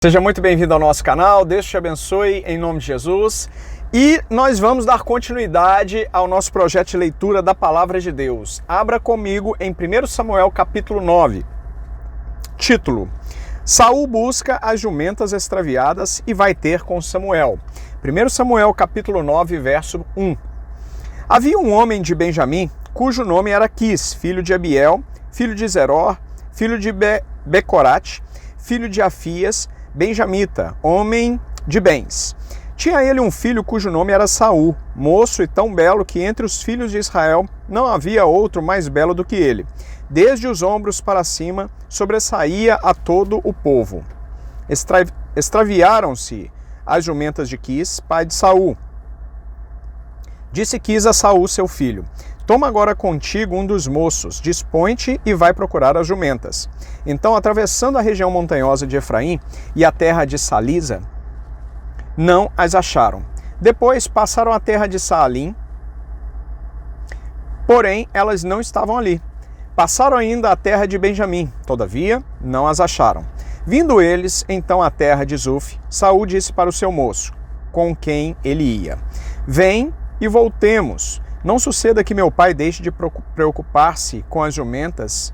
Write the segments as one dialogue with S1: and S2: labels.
S1: Seja muito bem-vindo ao nosso canal, Deus te abençoe em nome de Jesus. E nós vamos dar continuidade ao nosso projeto de leitura da Palavra de Deus. Abra comigo em 1 Samuel capítulo 9. Título: Saul busca as jumentas extraviadas e vai ter com Samuel. 1 Samuel capítulo 9, verso 1. Havia um homem de Benjamim, cujo nome era Quis, filho de Abiel, filho de Zeror, filho de Becorate, filho de Afias, benjamita, homem de bens. Tinha ele um filho cujo nome era Saul, moço e tão belo que entre os filhos de Israel não havia outro mais belo do que ele. Desde os ombros para cima, sobressaía a todo o povo. Extraviaram-se as jumentas de Quis, pai de Saul. Disse Quis a Saul, seu filho: toma agora contigo um dos moços, dispõe-te e vai procurar as jumentas. Então, atravessando a região montanhosa de Efraim e a terra de Salisa, não as acharam. Depois passaram a terra de Saalim, porém elas não estavam ali. Passaram ainda a terra de Benjamim, todavia não as acharam. Vindo eles então à terra de Zuf, Saul disse para o seu moço, com quem ele ia: vem e voltemos. Não suceda que meu pai deixe de preocupar-se com as jumentas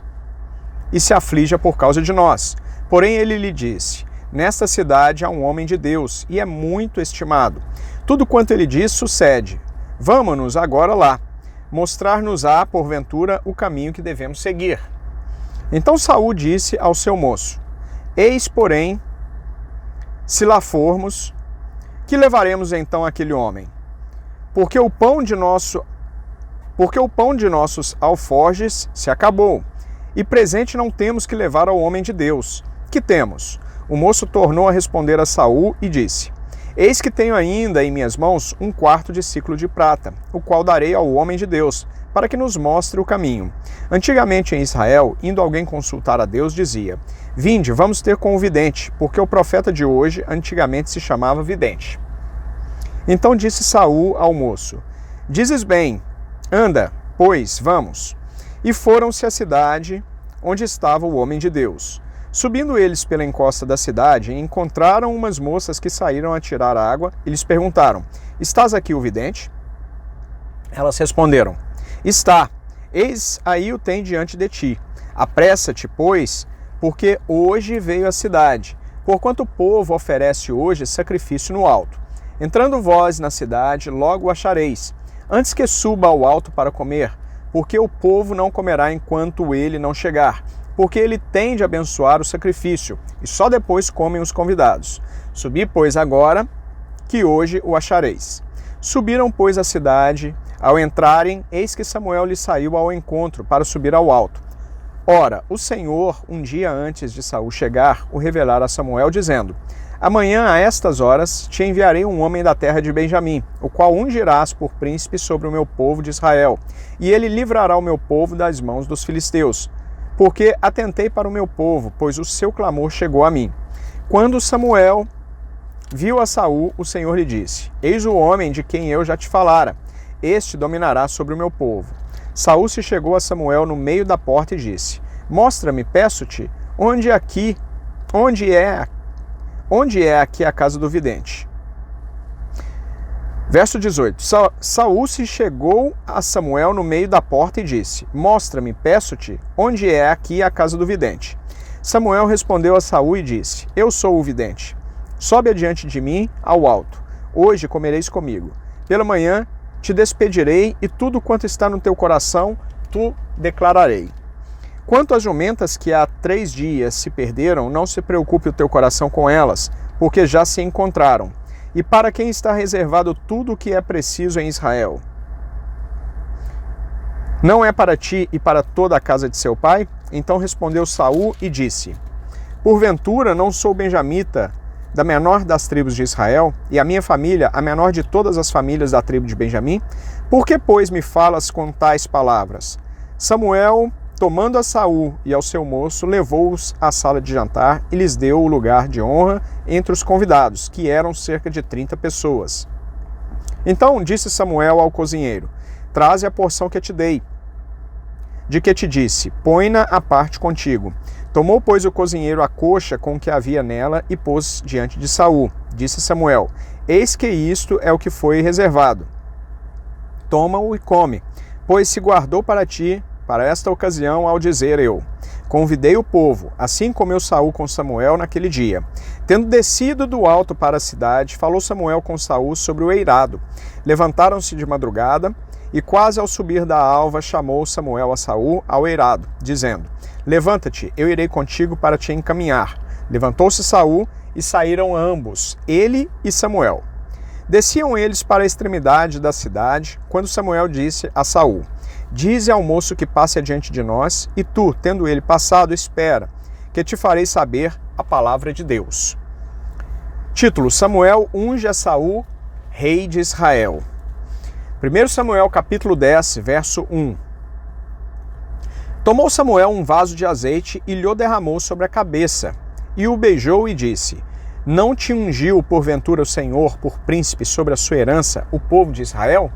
S1: e se aflija por causa de nós. Porém ele lhe disse: nesta cidade há um homem de Deus e é muito estimado. Tudo quanto ele diz sucede. Vamo-nos agora lá. Mostrar-nos-á, porventura, o caminho que devemos seguir. Então Saul disse ao seu moço: eis, porém, se lá formos, que levaremos então aquele homem? Porque o pão de nossos alforjes se acabou, e presente não temos que levar ao homem de Deus. Que temos? O moço tornou a responder a Saul e disse: eis que tenho ainda em minhas mãos um quarto de siclo de prata, o qual darei ao homem de Deus, para que nos mostre o caminho. Antigamente em Israel, indo alguém consultar a Deus, dizia: vinde, vamos ter com o vidente, porque o profeta de hoje antigamente se chamava vidente. Então disse Saul ao moço: dizes bem, anda, pois, vamos. E foram-se à cidade onde estava o homem de Deus. Subindo eles pela encosta da cidade, encontraram umas moças que saíram a tirar água e lhes perguntaram: estás aqui o vidente? Elas responderam: está, eis aí o tem diante de ti. Apressa-te, pois, porque hoje veio a cidade, porquanto o povo oferece hoje sacrifício no alto. Entrando vós na cidade, logo o achareis, antes que suba ao alto para comer, porque o povo não comerá enquanto ele não chegar, porque ele tem de abençoar o sacrifício, e só depois comem os convidados. Subi, pois, agora, que hoje o achareis. Subiram, pois, à cidade. Ao entrarem, eis que Samuel lhe saiu ao encontro para subir ao alto. Ora, o Senhor, um dia antes de Saul chegar, o revelara a Samuel, dizendo: amanhã, a estas horas, te enviarei um homem da terra de Benjamim, o qual ungirás por príncipe sobre o meu povo de Israel, e ele livrará o meu povo das mãos dos filisteus. Porque atentei para o meu povo, pois o seu clamor chegou a mim. Quando Samuel viu a Saul, o Senhor lhe disse: eis o homem de quem eu já te falara, este dominará sobre o meu povo. Saul se chegou a Samuel no meio da porta e disse: mostra-me, peço-te, onde é aqui a casa do vidente? Verso 18. Saul se chegou a Samuel no meio da porta e disse: mostra-me, peço-te, onde é aqui a casa do vidente? Samuel respondeu a Saul e disse: eu sou o vidente. Sobe adiante de mim ao alto. Hoje comereis comigo. Pela manhã te despedirei e tudo quanto está no teu coração tu declararei. Quanto às jumentas que há 3 dias se perderam, não se preocupe o teu coração com elas, porque já se encontraram. E para quem está reservado tudo o que é preciso em Israel? Não é para ti e para toda a casa de seu pai? Então respondeu Saul e disse: porventura não sou benjamita, da menor das tribos de Israel, e a minha família a menor de todas as famílias da tribo de Benjamim? Por que, pois, me falas com tais palavras? Samuel, tomando a Saul e ao seu moço, levou-os à sala de jantar e lhes deu o lugar de honra entre os convidados, que eram cerca de 30 pessoas. Então disse Samuel ao cozinheiro: traze a porção que te dei, de que te disse: põe-na à parte contigo. Tomou, pois, o cozinheiro a coxa com o que havia nela e pôs diante de Saul. Disse Samuel: eis que isto é o que foi reservado. Toma-o e come, pois se guardou para ti, para esta ocasião, ao dizer eu: convidei o povo. Assim comeu Saul com Samuel naquele dia. Tendo descido do alto para a cidade, falou Samuel com Saul sobre o eirado. Levantaram-se de madrugada, e quase ao subir da alva chamou Samuel a Saul ao eirado, dizendo: levanta-te, eu irei contigo para te encaminhar. Levantou-se Saul e saíram ambos, ele e Samuel. Desciam eles para a extremidade da cidade, quando Samuel disse a Saul: dize ao moço que passe adiante de nós, e tu, tendo ele passado, espera, que te farei saber a palavra de Deus. Título: Samuel unge a Saul, rei de Israel. 1 Samuel capítulo 10, verso 1. Tomou Samuel um vaso de azeite e lhe o derramou sobre a cabeça, e o beijou e disse: não te ungiu porventura o Senhor por príncipe sobre a sua herança, o povo de Israel?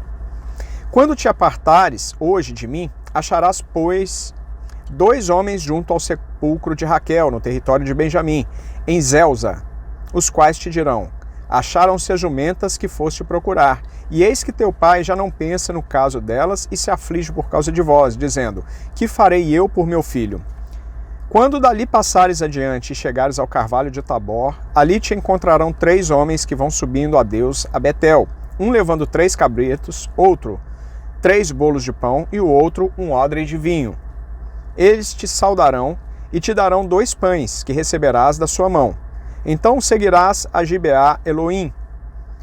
S1: Quando te apartares hoje de mim, acharás, pois, 2 homens junto ao sepulcro de Raquel, no território de Benjamim, em Zelza, os quais te dirão: acharam-se as jumentas que foste procurar, e eis que teu pai já não pensa no caso delas e se aflige por causa de vós, dizendo: que farei eu por meu filho? Quando dali passares adiante e chegares ao carvalho de Tabor, ali te encontrarão 3 homens que vão subindo a Deus a Betel, um levando 3 cabritos, outro 3 bolos de pão e o outro um odre de vinho. Eles te saudarão e te darão 2 pães que receberás da sua mão. Então seguirás a Gibeá Elohim,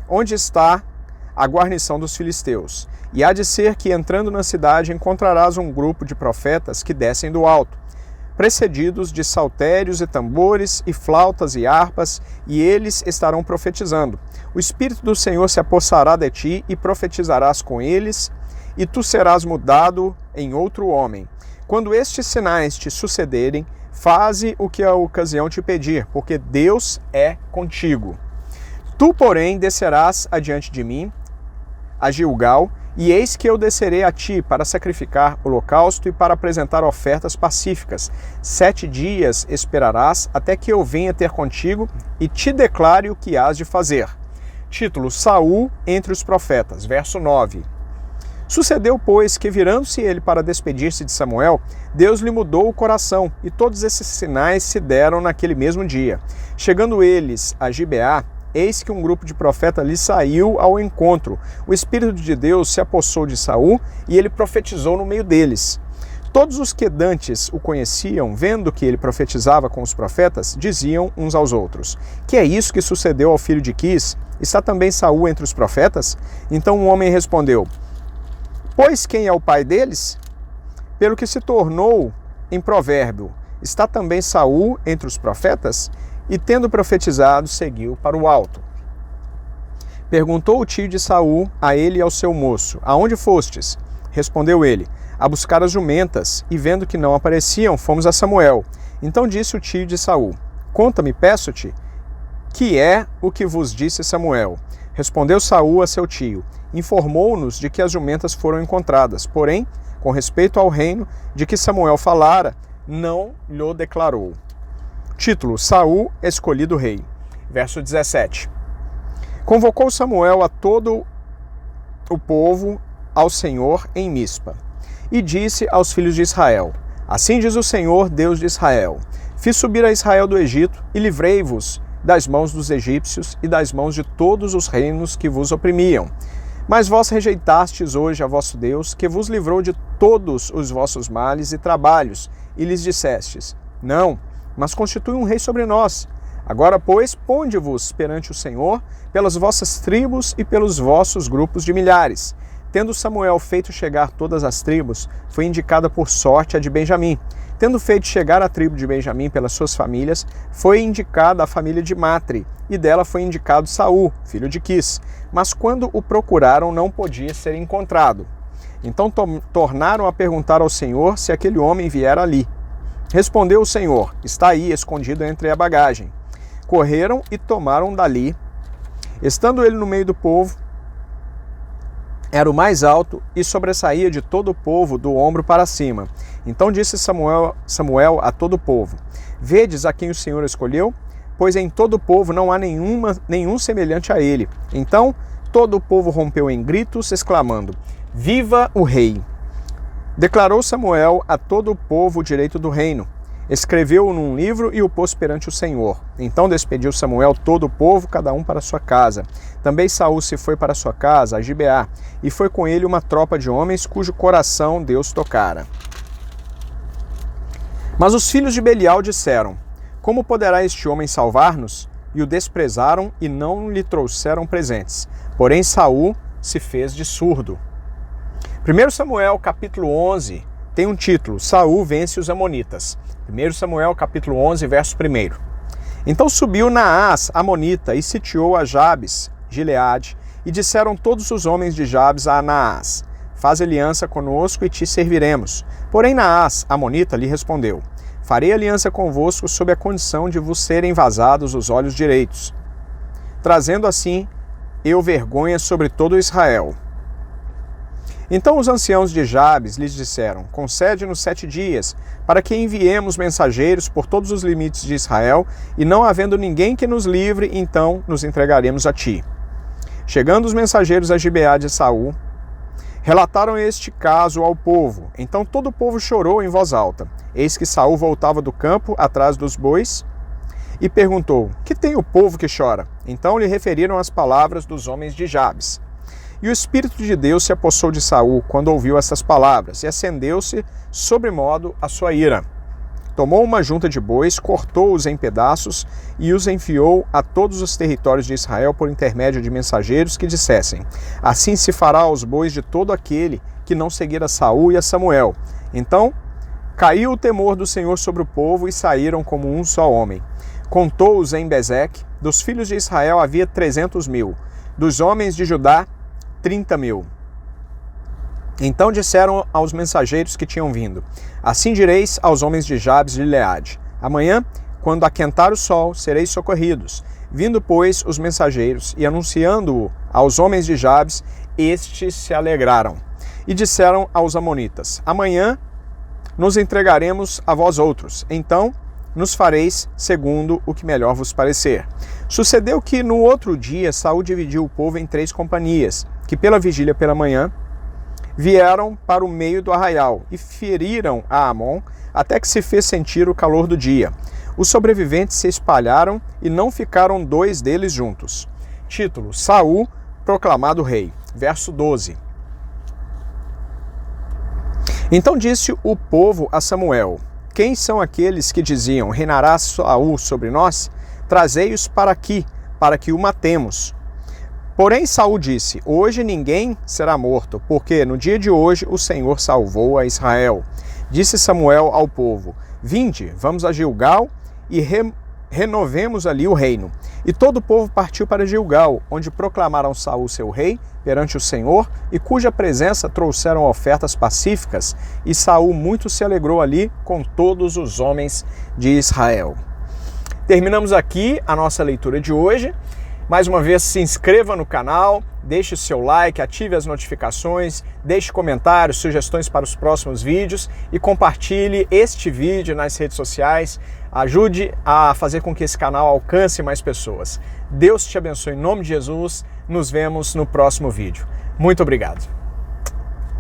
S1: onde está a guarnição dos filisteus. E há de ser que, entrando na cidade, encontrarás um grupo de profetas que descem do alto, precedidos de saltérios e tambores e flautas e harpas, e eles estarão profetizando. O Espírito do Senhor se apossará de ti e profetizarás com eles, e tu serás mudado em outro homem. Quando estes sinais te sucederem, faze o que a ocasião te pedir, porque Deus é contigo. Tu, porém, descerás adiante de mim a Gilgal, e eis que eu descerei a ti para sacrificar holocausto e para apresentar ofertas pacíficas. 7 dias esperarás até que eu venha ter contigo e te declare o que hás de fazer. Título: Saul entre os profetas. Verso 9. Sucedeu, pois, que virando-se ele para despedir-se de Samuel, Deus lhe mudou o coração, e todos esses sinais se deram naquele mesmo dia. Chegando eles a Gibeá, eis que um grupo de profetas lhe saiu ao encontro. O Espírito de Deus se apossou de Saul e ele profetizou no meio deles. Todos os que dantes o conheciam, vendo que ele profetizava com os profetas, diziam uns aos outros: que é isso que sucedeu ao filho de Quis? Está também Saul entre os profetas? Então um homem respondeu: pois quem é o pai deles? Pelo que se tornou em provérbio: está também Saul entre os profetas? E tendo profetizado, seguiu para o alto. Perguntou o tio de Saul a ele e ao seu moço: aonde fostes? Respondeu ele: a buscar as jumentas, e vendo que não apareciam, fomos a Samuel. Então disse o tio de Saul: conta-me, peço-te, que é o que vos disse Samuel? Respondeu Saul a seu tio: informou-nos de que as jumentas foram encontradas, porém, com respeito ao reino de que Samuel falara, não lhe declarou. Título: Saul escolhido rei. Verso 17. Convocou Samuel a todo o povo ao Senhor em Mispa, e disse aos filhos de Israel: assim diz o Senhor, Deus de Israel: fiz subir a Israel do Egito e livrei-vos das mãos dos egípcios e das mãos de todos os reinos que vos oprimiam. Mas vós rejeitastes hoje a vosso Deus, que vos livrou de todos os vossos males e trabalhos, e lhes dissestes: não, mas constitui um rei sobre nós. Agora, pois, ponde-vos perante o Senhor pelas vossas tribos e pelos vossos grupos de milhares. Tendo Samuel feito chegar todas as tribos, foi indicada por sorte a de Benjamim. Tendo feito chegar a tribo de Benjamim pelas suas famílias, foi indicada a família de Matri, e dela foi indicado Saul, filho de Quis. Mas quando o procuraram, não podia ser encontrado. Então tornaram a perguntar ao Senhor se aquele homem viera ali. Respondeu o Senhor: está aí, escondido entre a bagagem. Correram e tomaram dali. Estando ele no meio do povo, era o mais alto e sobressaía de todo o povo do ombro para cima. Então disse Samuel a todo o povo: Vedes a quem o Senhor escolheu? Pois em todo o povo não há nenhum semelhante a ele. Então todo o povo rompeu em gritos, exclamando: Viva o rei! Declarou Samuel a todo o povo o direito do reino. Escreveu-o num livro e o pôs perante o Senhor. Então despediu Samuel todo o povo, cada um para sua casa. Também Saul se foi para sua casa, a Gibeá, e foi com ele uma tropa de homens cujo coração Deus tocara. Mas os filhos de Belial disseram: Como poderá este homem salvar-nos? E o desprezaram e não lhe trouxeram presentes. Porém Saul se fez de surdo. 1 Samuel capítulo 11 tem um título: Saul vence os amonitas. 1 Samuel capítulo 11, verso 1. Então subiu Naás, amonita, e sitiou a Jabes, Gileade, e disseram todos os homens de Jabes a Naás: Faz aliança conosco e te serviremos. Porém Naás, amonita, lhe respondeu: Farei aliança convosco sob a condição de vos serem vazados os olhos direitos, trazendo assim eu vergonha sobre todo Israel. Então os anciãos de Jabes lhes disseram: Concede-nos 7 dias, para que enviemos mensageiros por todos os limites de Israel, e não havendo ninguém que nos livre, então nos entregaremos a ti. Chegando os mensageiros a Gibeá de Saul, relataram este caso ao povo. Então todo o povo chorou em voz alta. Eis que Saul voltava do campo, atrás dos bois, e perguntou: Que tem o povo que chora? Então lhe referiram as palavras dos homens de Jabes. E o Espírito de Deus se apossou de Saul quando ouviu essas palavras, e acendeu-se sobremodo a sua ira. Tomou uma junta de bois, cortou-os em pedaços e os enviou a todos os territórios de Israel por intermédio de mensageiros que dissessem: Assim se fará aos bois de todo aquele que não seguir a Saul e a Samuel. Então caiu o temor do Senhor sobre o povo e saíram como um só homem. Contou-os em Bezeque. Dos filhos de Israel havia 300.000, dos homens de Judá 30.000. Então disseram aos mensageiros que tinham vindo: Assim direis aos homens de Jabes de Gileade: Amanhã, quando aquentar o sol, sereis socorridos. Vindo, pois, os mensageiros e anunciando-o aos homens de Jabes, estes se alegraram. E disseram aos amonitas: Amanhã nos entregaremos a vós outros. Então nos fareis segundo o que melhor vos parecer. Sucedeu que no outro dia Saul dividiu o povo em 3 companhias, que pela vigília pela manhã vieram para o meio do arraial e feriram a Amon até que se fez sentir o calor do dia. Os sobreviventes se espalharam e não ficaram 2 deles juntos. Título: Saul proclamado rei. Verso 12. Então disse o povo a Samuel: Quem são aqueles que diziam: Reinará Saul sobre nós? Trazei-os para aqui, para que o matemos. Porém Saul disse: Hoje ninguém será morto, porque no dia de hoje o Senhor salvou a Israel. Disse Samuel ao povo: Vinde, vamos a Gilgal e renovemos ali o reino. E todo o povo partiu para Gilgal, onde proclamaram Saul seu rei perante o Senhor, e cuja presença trouxeram ofertas pacíficas, e Saul muito se alegrou ali com todos os homens de Israel. Terminamos aqui a nossa leitura de hoje. Mais uma vez, se inscreva no canal, deixe o seu like, ative as notificações, deixe comentários, sugestões para os próximos vídeos e compartilhe este vídeo nas redes sociais. Ajude a fazer com que esse canal alcance mais pessoas. Deus te abençoe em nome de Jesus. Nos vemos no próximo vídeo. Muito obrigado.